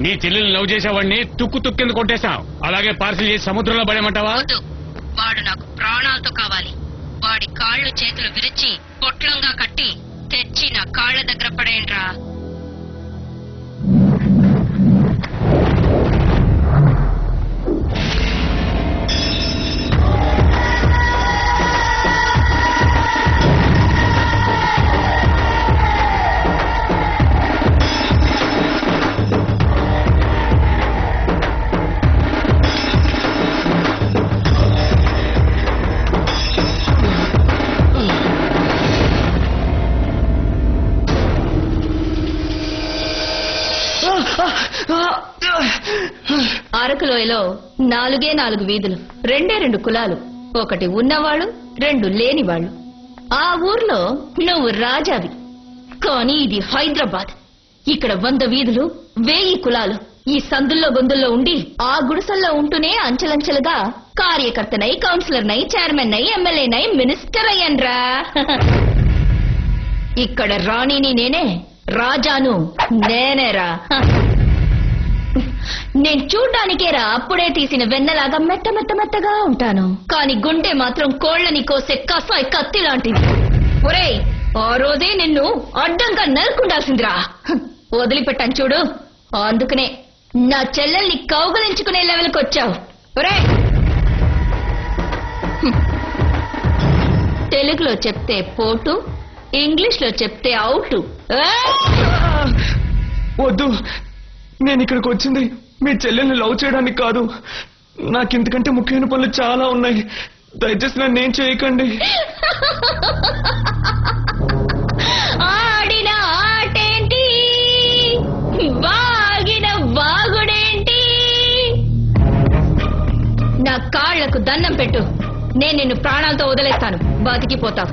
నీ చెల్లెల్ని లవ్ చేసేవాడిని తుక్కు కింద కొట్టేశావు. అలాగే పార్సిల్ చేసి సముద్రంలో పడేమంటావా? వాడు నాకు ప్రాణాలతో కావాలి. వాడి కాళ్ళు చేతులు విరిచి పొట్లంగా కట్టి తెచ్చి నా కాళ్ళ దగ్గర పడేయండ్రా. అరకులోయలో 4 వీధులు, 2 కులాలు, ఒకటి ఉన్నవాళ్ళు 2 లేనివాళ్ళు. ఆ ఊర్లో నువ్వు రాజావి. కానీ ఇది హైదరాబాద్. ఇక్కడ 100 వీధులు, 1000 కులాలు. ఈ సందుల్లో గొంతుల్లో ఉండి ఆ గుడిసల్లో ఉంటూనే అంచెలంచెలుగా కార్యకర్తనై, కౌన్సిలర్నై, చైర్మన్ అయి, ఎమ్మెల్యేనై, మినిస్టర్ అయ్యాన్రా. ఇక్కడ రాణిని నేనే, రాజాను నేనేరా. నేను చూడ్డానికేరా అప్పుడే తీసిన వెన్నలాగా మెత్త మెత్త మెత్తగా ఉంటాను. కాని గుండె మాత్రం కోళ్లని కోసే కసాయి కత్తి లాంటిది. ఒరేయ్, ఆ రోజే నిన్ను అడ్డంగా నరుకుండాల్సిందిరా. వదిలిపెట్టాను చూడు. అందుకనే నా చెల్లెల్ని కౌగలించుకునే లెవెల్కి వచ్చావు. ఒరేయ్, తెలుగులో చెప్తే పోటు, ఇంగ్లీష్ లో చెప్తే అవుటు. వద్దు, నేను ఇక్కడికి వచ్చింది మీ చెల్లెల్ని లవ్ చేయడానికి కాదు. నాకింతకంటే ముఖ్యమైన పనులు చాలా ఉన్నాయి. దయచేసి నన్ను ఏం చేయకండి. ఆడిన ఆటేంటి, వాగిన వాగుడేంటి? నా కాళ్లకు దండం పెట్టు. నేను నిన్ను ప్రాణాలతో వదిలేస్తాను. బతికిపోతావు.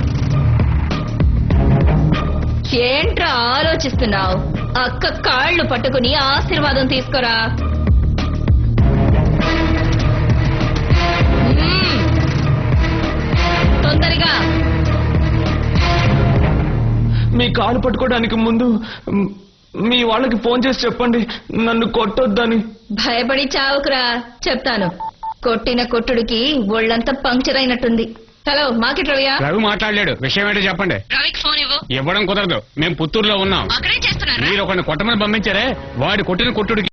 ఏంట్రా ఆలోచిస్తున్నావు? అక్క కాళ్ళు పట్టుకుని ఆశీర్వాదం తీసుకోరా. తొందరగా. మీ కాలు పట్టుకోవడానికి ముందు మీ వాళ్ళకి ఫోన్ చేసి చెప్పండి నన్ను కొట్టొద్దని. భయపడి చావుకురా. చెప్తాను. కొట్టిన కొట్టుడికి ఒళ్ళంతా పంక్చర్ అయినట్టుంది. హలో, మార్కెట్ రవియా? రవి మాట్లాడలేడు. విషయం ఏంటో చెప్పండి. రవికి ఫోన్ ఇవ్వు. ఇవ్వడం కుదరదు. మేము పుత్తూరులో ఉన్నాం. అక్కడే చేస్తున్నారు. మీరు ఒకరిని కొట్టమని పంపించారే, వాడి కొట్టిన కొట్టుడికి